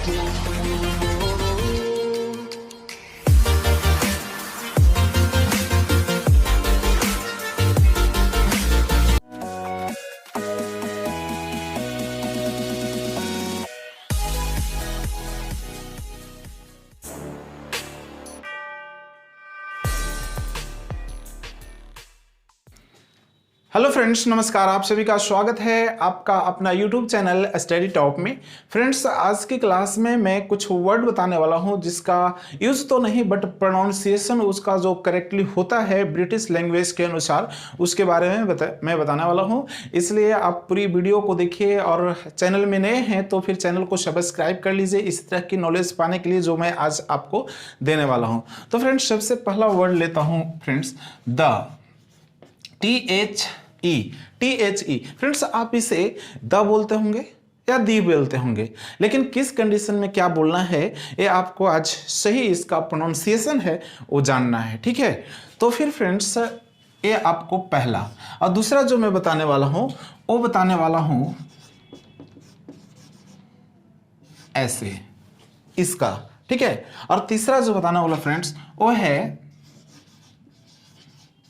Hello friends, नमस्कार। आप सभी का स्वागत है आपका अपना यूट्यूब चैनल स्टडी टॉप में। फ्रेंड्स, आज की क्लास में मैं कुछ वर्ड बताने वाला हूं जिसका यूज तो नहीं बट प्रोनाउंसिएशन उसका जो करेक्टली होता है ब्रिटिश लैंग्वेज के अनुसार उसके बारे में मैं बताने वाला हूं। इसलिए आप पूरी वीडियो को देखिए और चैनल में नए हैं तो फिर चैनल को सब्सक्राइब कर लीजिए इस तरह की नॉलेज पाने के लिए जो मैं आज आपको देने वाला हूँ। तो फ्रेंड्स, सबसे पहला वर्ड लेता हूँ फ्रेंड्स, द, THE। फ्रेंड्स, आप इसे द बोलते होंगे या दी बोलते होंगे, लेकिन किस कंडीशन में क्या बोलना है ये आपको आज सही इसका प्रोनाउंसिएशन है वो जानना है, ठीक है। तो फिर फ्रेंड्स, ये आपको पहला, और दूसरा जो मैं बताने वाला हूं वो बताने वाला हूं ऐसे इसका, ठीक है। और तीसरा जो बताने वाला फ्रेंड्स वो है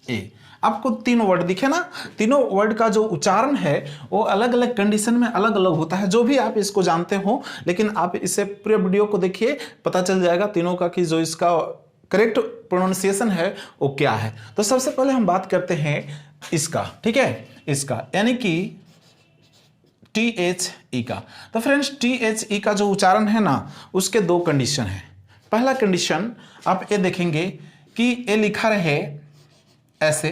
ए। आपको तीनों वर्ड दिखे ना, तीनों वर्ड का जो उच्चारण है वो अलग अलग कंडीशन में अलग अलग होता है। जो भी आप इसको जानते हो, लेकिन आप इसे पूरे वीडियो को देखिए, पता चल जाएगा तीनों का कि जो इसका करेक्ट प्रोनाउंसिएशन है वो क्या है। तो सबसे पहले हम बात करते हैं इसका, ठीक है, इसका यानी कि THE का। तो फ्रेंड्स, THE का जो उच्चारण है ना उसके दो कंडीशन है। पहला कंडीशन आप ये देखेंगे कि ये लिखा रहे ऐसे,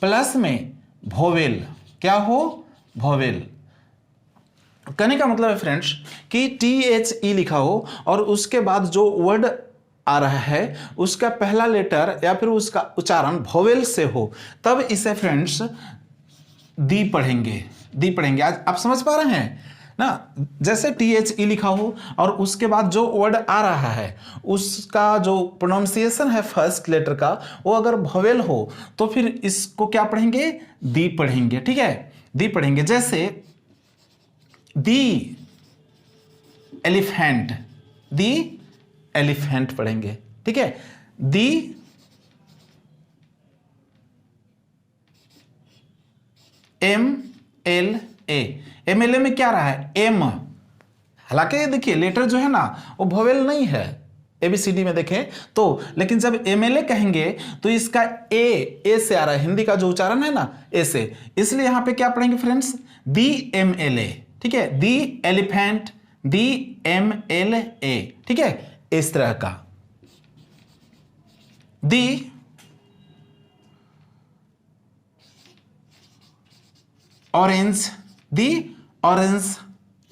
प्लस में वोवेल, क्या हो, वोवेल। कहने का मतलब है फ्रेंड्स कि THE लिखा हो और उसके बाद जो वर्ड आ रहा है उसका पहला लेटर या फिर उसका उच्चारण वोवेल से हो, तब इसे फ्रेंड्स दी पढ़ेंगे। आज आप समझ पा रहे हैं ना। जैसे THE लिखा हो और उसके बाद जो वर्ड आ रहा है उसका जो प्रोनाउंसिएशन है फर्स्ट लेटर का वो अगर वोवेल हो तो फिर इसको क्या पढ़ेंगे, दी पढ़ेंगे, ठीक है, दी पढ़ेंगे। जैसे दी एलिफेंट पढ़ेंगे, ठीक है। दी MLA में क्या रहा है, एम। हालांकि देखिए लेटर जो है ना वो वोवेल नहीं है ABCD में देखें तो, लेकिन जब MLA कहेंगे तो इसका ए से आ रहा है, हिंदी का जो उच्चारण है ना ए से, इसलिए यहां पे क्या पढ़ेंगे फ्रेंड्स, दी MLA, ठीक है, दी एलिफेंट, दी MLA, ठीक है, इस तरह का। दी ऑरेंज, दी ऑरेंज,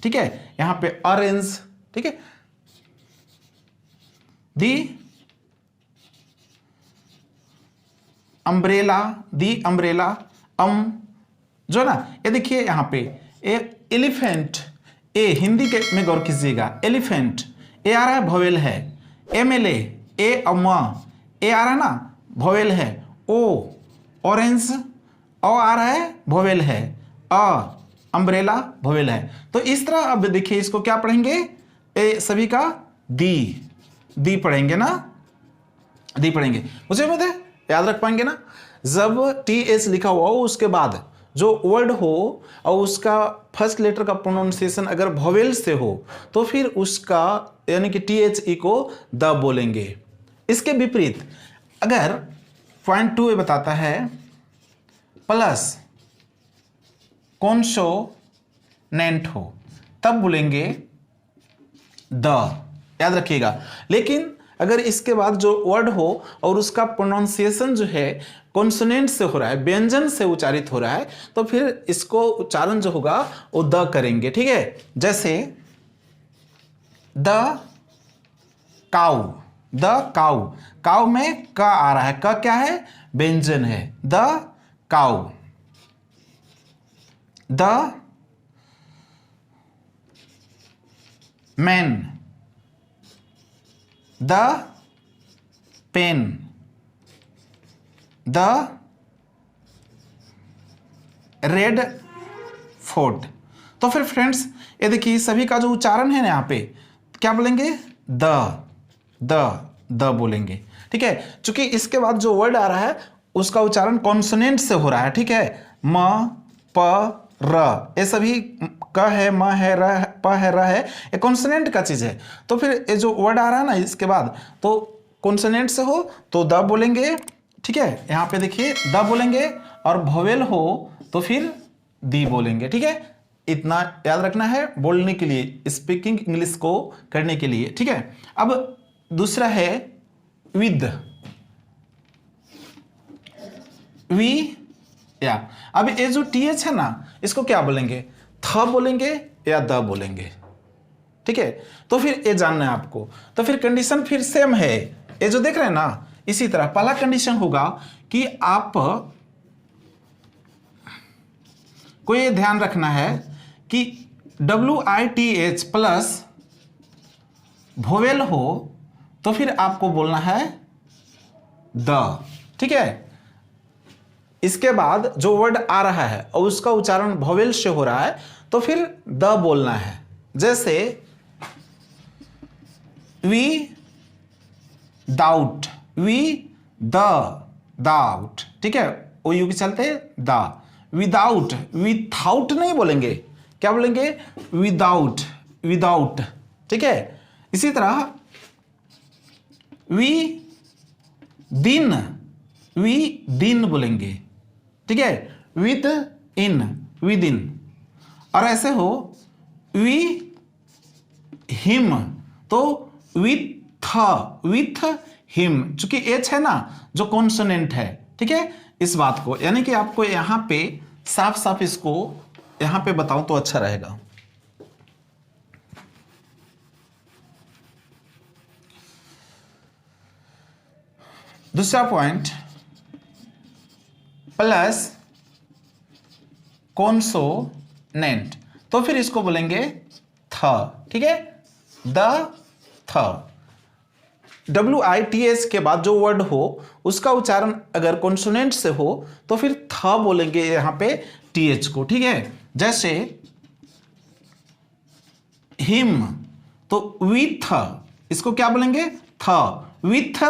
ठीक है, यहां पे ऑरेंज, ठीक है। दी अम्ब्रेला, दी अम्ब्रेला, जो ना ये देखिए यहां पे एलिफेंट, ए हिंदी के में गौर कीजिएगा, एलिफेंट ए आ रहा है वोवेल है, MLA ए अम्मा ए आ रहा है ना वोवेल है, ओ ऑरेंज ओ आ रहा है वोवेल है, अम्ब्रेला वोवेल है। तो इस तरह अब देखिए इसको क्या पढ़ेंगे, ए सभी का दी पढ़ेंगे ना, दी पढ़ेंगे। मुझे याद रख पाएंगे ना, जब TH लिखा हुआ हो उसके बाद जो वर्ड हो और उसका फर्स्ट लेटर का प्रोनाउंसिएशन अगर वोवेल से हो तो फिर उसका यानी कि THE को द बोलेंगे। इसके विपरीत अगर पॉइंट 2 बताता है प्लस कॉन्सोनेंट हो तब बोलेंगे द, याद रखिएगा। लेकिन अगर इसके बाद जो वर्ड हो और उसका प्रोनाउंसिएशन जो है कॉन्सोनेंट से हो रहा है, व्यंजन से उच्चारित हो रहा है, तो फिर इसको उच्चारण जो होगा वो द करेंगे, ठीक है। जैसे द काउ, काउ में क आ रहा है, क क्या है, व्यंजन है, the cow. The man, the pen, the Red Fort. तो फिर फ्रेंड्स ये देखिए सभी का जो उच्चारण है ना यहाँ पे क्या बोलेंगे? द बोलेंगे। ठीक है, चूंकि इसके बाद जो वर्ड आ रहा है उसका उच्चारण कॉन्सोनेंट से हो रहा है। ठीक है, म प र, ये सभी क है, म है, र है, प है, र है, ये कॉन्सोनेंट का चीज है। तो फिर ये जो वर्ड आ रहा है ना इसके बाद, तो कॉन्सोनेंट से हो तो द बोलेंगे। ठीक है, यहाँ पे देखिए द बोलेंगे, और वोवेल हो तो फिर दी बोलेंगे। ठीक है, इतना याद रखना है बोलने के लिए, स्पीकिंग इंग्लिश को करने के लिए। ठीक है, अब दूसरा है विद, वी या। अब ये जो टीएच है ना इसको क्या बोलेंगे? थ बोलेंगे या द बोलेंगे? ठीक है, तो फिर ये जानना है आपको। तो फिर कंडीशन फिर सेम है, ये जो देख रहे हैं ना, इसी तरह पहला कंडीशन होगा कि आप को ये ध्यान रखना है कि WITH प्लस वोवेल हो तो फिर आपको बोलना है द। ठीक है, इसके बाद जो वर्ड आ रहा है और उसका उच्चारण वोवेल से हो रहा है तो फिर द बोलना है। जैसे we doubt, we the doubt. ठीक है, ओ यू के चलते द, विदाउट, विथाउट नहीं बोलेंगे, क्या बोलेंगे? Without, without. ठीक है, इसी तरह वी दिन, वी दिन बोलेंगे। ठीक है, विद इन, विद इन। और ऐसे हो वी हिम तो विथ हिम, चूंकि एच है ना जो कॉन्सोनेंट है। ठीक है, इस बात को यानी कि आपको यहां पे साफ साफ इसको यहां पे बताऊं तो अच्छा रहेगा। दूसरा पॉइंट, प्लस कॉन्सोनेंट, तो फिर इसको बोलेंगे थ। ठीक है, द थ। WITH के बाद जो वर्ड हो उसका उच्चारण अगर कॉन्सोनेंट से हो तो फिर थ बोलेंगे यहां पे TH को। ठीक है, जैसे हिम तो विथ, इसको क्या बोलेंगे? थ, विथ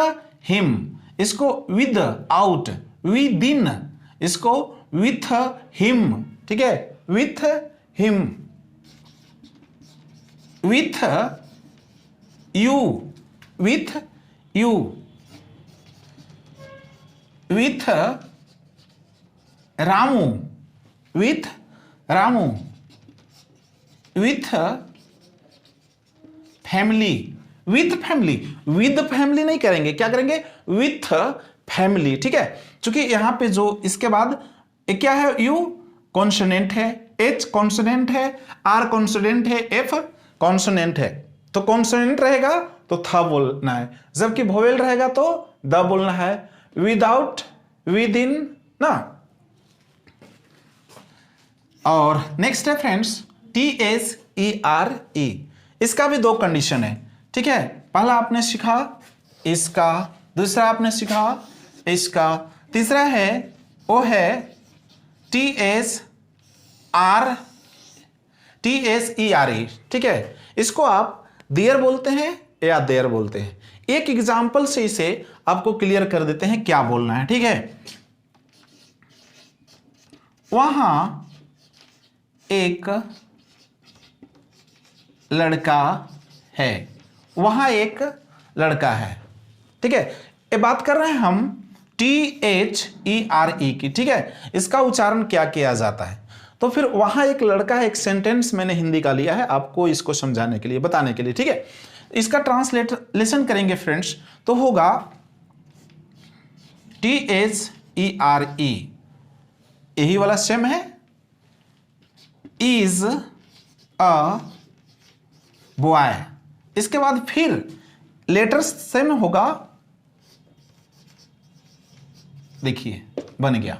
हिम। इसको विद आउट, विद इन, इसको विथ हिम। ठीक है, with him, with you, with you, with Ramu, with Ramu, with family, with family, with family नहीं करेंगे, क्या करेंगे? With family. ठीक है, क्योंकि यहां पे जो इसके बाद क्या है? यू कॉन्सोनेंट है, एच कॉन्सोनेंट है, आर कॉन्सोनेंट है, एफ कॉन्सोनेंट है। तो कॉन्सोनेंट रहेगा तो था बोलना है, जबकि वोवेल रहेगा तो द बोलना है। विदाउट, विद इन ना। और नेक्स्ट है फ्रेंड्स THERE, इसका भी दो कंडीशन है। ठीक है, पहला आपने सीखा इसका, दूसरा आपने सीखा इसका, तीसरा है वो है THERE। ठीक है, इसको आप देयर बोलते हैं या देयर बोलते हैं। एक एग्जाम्पल से इसे आपको क्लियर कर देते हैं क्या बोलना है। ठीक है, वहां एक लड़का है, वहां एक लड़का है। ठीक है, ये बात कर रहे हैं हम THERE की। ठीक है, इसका उच्चारण क्या किया जाता है? तो फिर वहां एक लड़का है, एक सेंटेंस मैंने हिंदी का लिया है आपको इसको समझाने के लिए, बताने के लिए। ठीक है, इसका ट्रांसलेशन करेंगे फ्रेंड्स तो होगा THERE, यही वाला सेम है, इज अ बॉय। इसके बाद फिर लेटर सेम होगा, देखिए बन गया।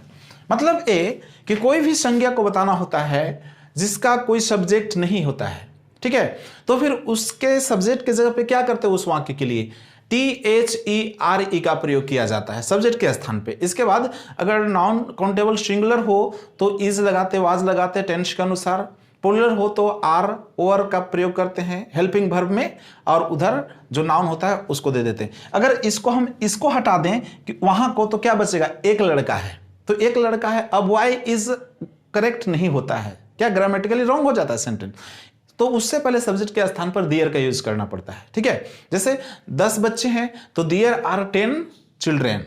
मतलब ए कि कोई भी संज्ञा को बताना होता है जिसका कोई सब्जेक्ट नहीं होता है। ठीक है, तो फिर उसके सब्जेक्ट के जगह पे क्या करते हैं? उस वाक्य के लिए THERE का प्रयोग किया जाता है सब्जेक्ट के स्थान पे। इसके बाद अगर नाउन काउंटेबल सिंगुलर हो तो इज लगाते, वाज लगाते टेंस के अनुसार। प्लूरल हो तो आर ओवर का प्रयोग करते हैं हेल्पिंग वर्ब में, और उधर जो नाउन होता है उसको दे देते हैं। अगर इसको हम इसको हटा दें कि वहां को, तो क्या बचेगा, एक लड़का है, तो एक लड़का है। अब वाई इज करेक्ट नहीं होता है, क्या ग्रामेटिकली रॉन्ग हो जाता है सेंटेंस, तो उससे पहले सब्जेक्ट के स्थान पर दियर का यूज करना पड़ता है। ठीक है, जैसे 10 बच्चे हैं तो दियर आर 10 चिल्ड्रेन।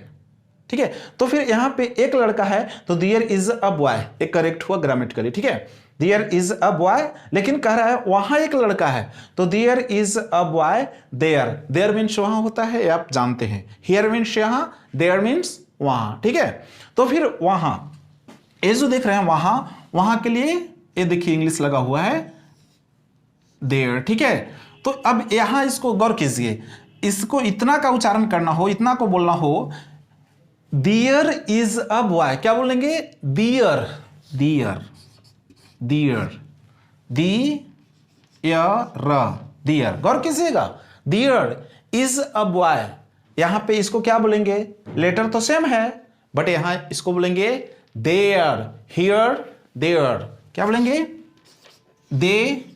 ठीक है, तो फिर यहां पे एक लड़का है तो दियर इज अ बॉय, एक करेक्ट हुआ ग्रामेटिकली। ठीक है, दियर इज अ बॉय, लेकिन कह रहा है वहां एक लड़का है तो there is a boy there. There means वहां होता है, आप जानते हैं। हियर मीन्स यहां, देयर मीन्स वहां। ठीक है, तो फिर वहां, ये जो देख रहे हैं वहां, वहां के लिए ये देखिए इंग्लिश लगा हुआ है देयर। ठीक है, तो अब यहां इसको गौर कीजिए, इसको इतना का उच्चारण करना हो, इतना को बोलना हो, दियर इज अ बॉय, क्या बोलेंगे, दियर, दियर, दियर, दियर, दियर, गौर कीजिएगा, दियर इज अ बॉय। यहां पे इसको क्या बोलेंगे, लेटर तो सेम है बट यहां इसको बोलेंगे देयर, हियर देयर, क्या बोलेंगे, देयर।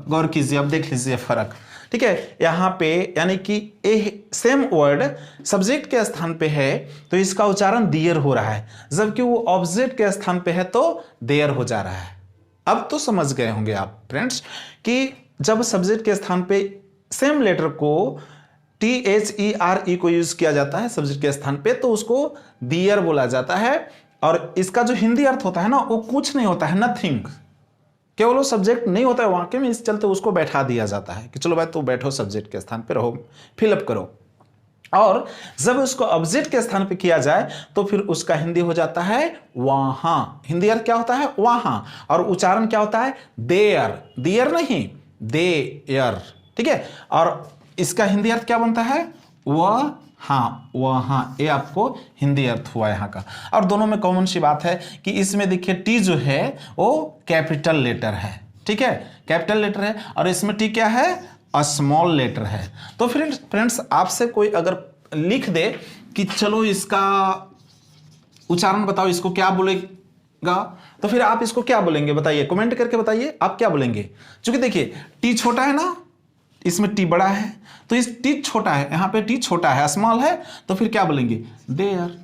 गौर कीजिए, अब देख लीजिए फर्क। ठीक है, यहां पे यानी कि ए सेम वर्ड सब्जेक्ट के स्थान पे है तो इसका उच्चारण दियर हो रहा है, जबकि वो ऑब्जेक्ट के स्थान पे है तो देयर हो जा रहा है। अब तो समझ गए होंगे आप फ्रेंड्स कि जब सब्जेक्ट के स्थान पे सेम लेटर को THERE को यूज किया जाता है सब्जेक्ट के स्थान पे तो उसको दियर बोला जाता है, और इसका जो हिंदी अर्थ होता है ना, वो कुछ नहीं होता है, नथिंग, केवल वो सब्जेक्ट नहीं होता है वाक्य में, इस चलते उसको बैठा दिया जाता है कि चलो भाई तो बैठो सब्जेक्ट के स्थान पे, रहो, फिलअप करो। और जब उसको ऑब्जेक्ट के स्थान पे किया जाए तो फिर उसका हिंदी हो जाता है वहां। हिंदी अर्थ क्या होता है, वहां, और उच्चारण क्या होता है, देयर, दियर नहीं, देयर। ठीक है, और इसका हिंदी अर्थ क्या बनता है, वहां, वहां, ये आपको हिंदी अर्थ हुआ यहाँ का। और दोनों में कॉमन सी बात है कि इसमें देखिए टी जो है वो कैपिटल लेटर है। ठीक है, कैपिटल लेटर है, और इसमें टी क्या है, स्मॉल लेटर है। तो फ्रेंड्स आपसे कोई अगर लिख दे कि चलो इसका उच्चारण बताओ, इसको क्या बोलेगा, तो फिर आप इसको क्या बोलेंगे बताइए, कमेंट करके बताइए आप क्या बोलेंगे। क्योंकि देखिए टी छोटा है ना, इसमें टी बड़ा है, तो इस टी छोटा है, यहां पे टी छोटा है, स्मॉल है, तो फिर क्या बोलेंगे, देयर,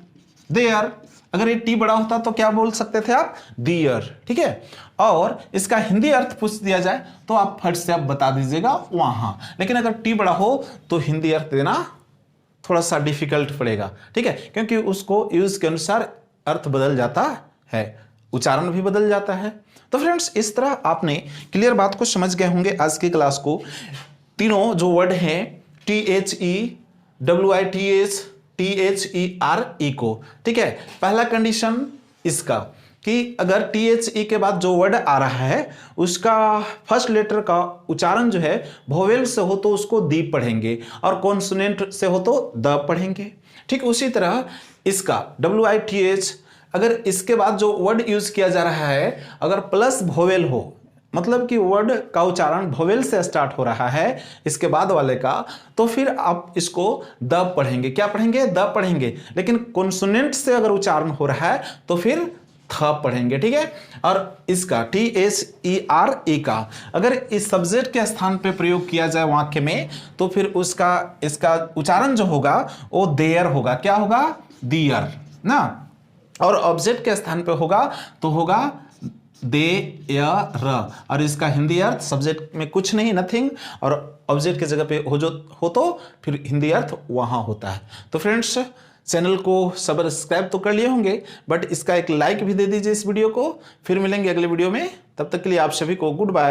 देयर। अगर ये टी बड़ा होता तो क्या बोल सकते थे आप, दियर। ठीक है, और इसका हिंदी अर्थ पूछ दिया जाए तो आप फट से आप बता दीजिएगा वहां, लेकिन अगर टी बड़ा हो तो हिंदी अर्थ देना थोड़ा सा डिफिकल्ट पड़ेगा। ठीक है, क्योंकि उसको यूज के अनुसार अर्थ बदल जाता है, उच्चारण भी बदल जाता है। तो फ्रेंड्स इस तरह आपने क्लियर बात को समझ गए होंगे आज की क्लास को। तीनों जो वर्ड हैं THEWITH को, ठीक है, पहला कंडीशन इसका कि अगर THE के बाद जो वर्ड आ रहा है उसका फर्स्ट लेटर का उच्चारण जो है वोवेल से हो तो उसको दी पढ़ेंगे, और कॉन्सोनेंट से हो तो द पढ़ेंगे। ठीक उसी तरह इसका WITH, अगर इसके बाद जो वर्ड यूज किया जा रहा है अगर प्लस वोवेल हो, मतलब कि वर्ड का उच्चारण वोवेल से स्टार्ट हो रहा है इसके बाद वाले का, तो फिर आप इसको द पढ़ेंगे। क्या पढ़ेंगे, द पढ़ेंगे। लेकिन कॉन्सोनेंट से अगर उच्चारण हो रहा है तो फिर थ पढ़ेंगे। ठीक है, और इसका THERE का अगर इस सब्जेक्ट के स्थान पे प्रयोग किया जाए वाक्य में तो फिर उसका इसका उच्चारण जो होगा वो देयर होगा। क्या होगा, दियर ना, और ऑब्जेक्ट के स्थान पे होगा तो होगा देयर, और इसका हिंदी अर्थ सब्जेक्ट में कुछ नहीं, नथिंग, और ऑब्जेक्ट की जगह पे हो तो फिर हिंदी अर्थ वहां होता है। तो फ्रेंड्स चैनल को सब्सक्राइब तो कर लिए होंगे बट इसका एक लाइक भी दे दीजिए इस वीडियो को। फिर मिलेंगे अगले वीडियो में, तब तक के लिए आप सभी को गुड बाय।